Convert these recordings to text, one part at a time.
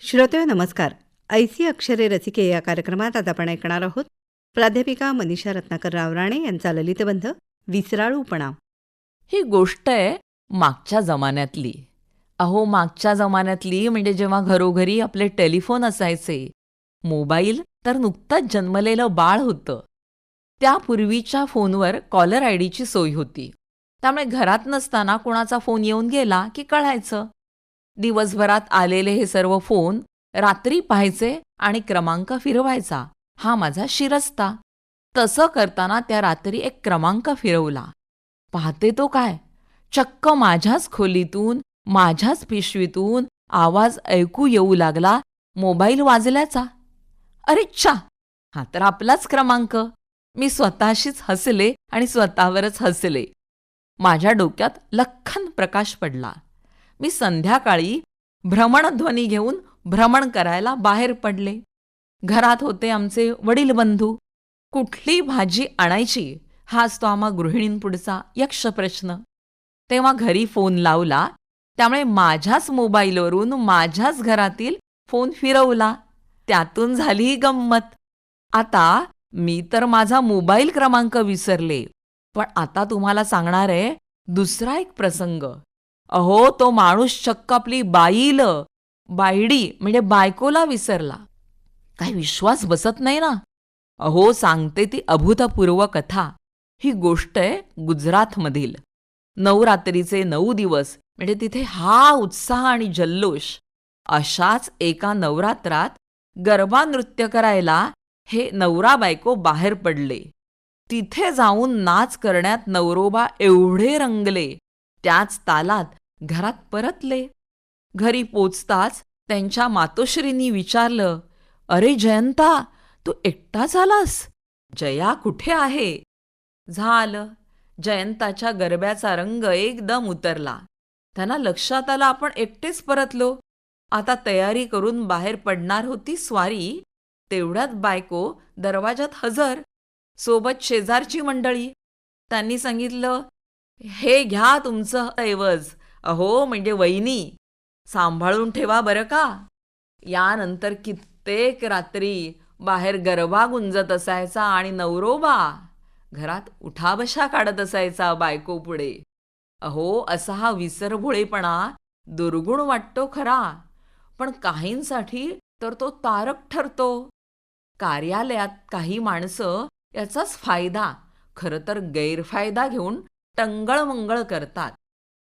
श्रोते नमस्कार. ऐसी अक्षरे रसिके या कार्यक्रमात आज आपण ऐकणार आहोत प्राध्यापिका मनीषा रत्नाकर रावराणे यांचा ललितबंध विसराळूपणा. ही गोष्ट आहे मागच्या जमान्यातली. अहो, मागच्या जमान्यातली म्हणजे जेव्हा घरोघरी आपले टेलिफोन असायचे, मोबाईल तर नुकतंच जन्मलेलं बाळ होतं. त्यापूर्वीच्या फोनवर कॉलर आय डीची सोय होती. त्यामुळे घरात नसताना कोणाचा फोन येऊन गेला की कळायचं. दिवसभरात आलेले हे सर्व फोन रात्री पाहायचे आणि क्रमांक फिरवायचा. हा माझा शिरस्ता. तसं करताना त्या रात्री एक क्रमांक फिरवला. पाहते तो काय, चक्क माझ्याच खोलीतून, माझ्याच पिशवीतून आवाज ऐकू येऊ लागला मोबाईल वाजल्याचा. अरे च्छा, हा तर आपलाच क्रमांक. मी स्वतःशीच हसले आणि स्वतःवरच हसले. माझ्या डोक्यात लख्खन प्रकाश पडला. मी संध्याकाळी भ्रमणध्वनी घेऊन भ्रमण करायला बाहेर पडले. घरात होते आमचे वडील बंधू. कुठली भाजी आणायची हा असतो आम्हा गृहिणींपुढचा यक्ष प्रश्न. तेव्हा घरी फोन लावला, त्यामुळे माझ्याच मोबाईलवरून माझ्याच घरातील फोन फिरवला. त्यातून झाली ही गंमत. आता मी तर माझा मोबाईल क्रमांक विसरले, पण आता तुम्हाला सांगणार आहे दुसरा एक प्रसंग. अहो, तो माणूस चक्क आपली बायडी म्हणजे बायकोला विसरला. काही विश्वास बसत नाही ना. अहो, सांगते ती अभूतपूर्व कथा. ही गोष्ट आहे गुजरातमधील. नवरात्रीचे 9 दिवस म्हणजे तिथे हा उत्साह आणि जल्लोष. अशाच एका नवरात्रात गरबा नृत्य करायला हे नवरा बायको बाहेर पडले. तिथे जाऊन नाच करण्यात नवरोबा एवढे रंगले, त्याच तालात घरात परतले. घरी पोचताच त्यांच्या मातोश्रींनी विचारलं, "अरे जयंता, तू एकटाच आलास? जया कुठे आहे?" झालं, जयंताच्या गरब्याचा रंग एकदम उतरला. त्यांना लक्षात आलं आपण एकटेच परतलो. आता तयारी करून बाहेर पडणार होती स्वारी, तेवढ्यात बायको दरवाजात हजर, सोबत शेजारची मंडळी. त्यांनी सांगितलं, "हे घ्या तुमचं ऐवज. अहो म्हणजे वहिनी, सांभाळून ठेवा बरं का." यानंतर कित्येक रात्री बाहेर गरबा गुंजत असायचा आणि नवरोबा घरात उठाबशा काढत असायचा बायको पुढे. अहो, असा हा विसरभोळेपणा दुर्गुण वाटतो खरा, पण काहींसाठी तर तो तारक ठरतो. कार्यालयात काही माणसं याचाच फायदा, खरं तर गैरफायदा घेऊन टंगळमंगळ करतात.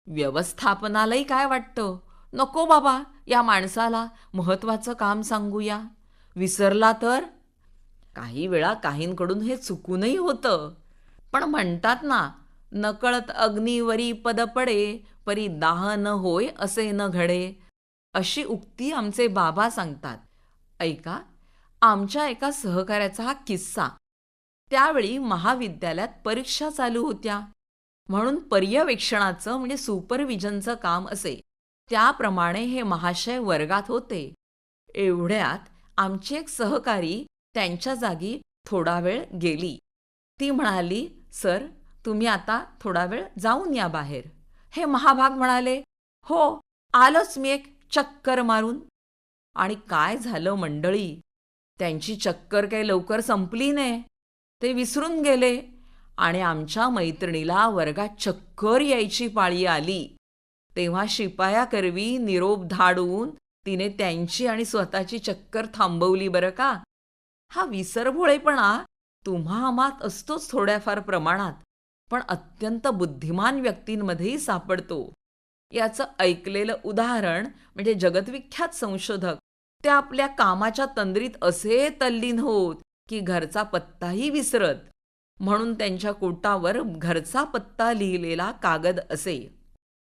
व्यवस्थापनालाही काय वाटतं, नको बाबा या माणसाला महत्त्वाचं काम सांगूया, विसरला तर. काही वेळा काहींकडून हे चुकूनही होतं. पण म्हणतात ना, नकळत अग्नीवरी पद पडे, परी दाह न होय असे न घडे. अशी उक्ती आमचे बाबा सांगतात. ऐका, आमच्या एका सहकार्याचा हा किस्सा. त्यावेळी महाविद्यालयात परीक्षा चालू होत्या, म्हणून पर्यवेक्षणाचं म्हणजे सुपरविजनचं काम असे. त्याप्रमाणे हे महाशय वर्गात होते. एवढ्यात आमची एक सहकारी त्यांच्या जागी थोडा वेळ गेली. ती म्हणाली, "सर, तुम्ही आता थोडा वेळ जाऊन या बाहेर." हे महाभाग म्हणाले, "हो, आलोच मी एक चक्कर मारून." आणि काय झालं मंडळी, त्यांची चक्कर काही लवकर संपली नाही. ते विसरून गेले आणि आमच्या मैत्रिणीला वर्गात चक्कर यायची पाळी आली. तेव्हा शिपायाकरवी निरोप धाडून तिने त्यांची आणि स्वतःची चक्कर थांबवली बरं का. हा विसरभोळेपणा तुम्हा आम्हात असतोच थोड्याफार प्रमाणात, पण अत्यंत बुद्धिमान व्यक्तींमध्येही सापडतो. याचं ऐकलेलं उदाहरण म्हणजे जगद्विख्यात संशोधक. ते आपल्या कामाच्या तंद्रीत असे तल्लीन होत की घरचा पत्ताही विसरत. म्हणून त्यांच्या कोटावर घरचा पत्ता लिहिलेला कागद असे.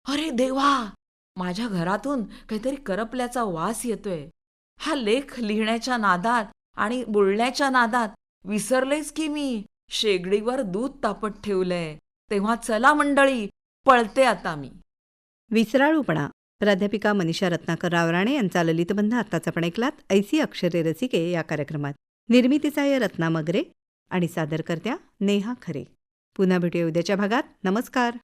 "अरे देवा, माझ्या घरातून काहीतरी करपल्याचा वास येतोय. हा लेख लिहिण्याच्या नादात आणि बोलण्याच्या नादात विसरलेच की मी शेगडीवर दूध तापत ठेवलंय. तेव्हा चला मंडळी, पळते आता मी." विसराळूपणा. प्राध्यापिका मनीषा रत्नाकर रावराणे यांचा ललितबंध आत्ताच आपण ऐकलात ऐसी अक्षरे रसिके या कार्यक्रमात. निर्मितीचा आहे रत्ना मगरे आणि सादरकर्त्या नेहा खरे. पुन्हा भेटूया उद्याच्या भागात. नमस्कार.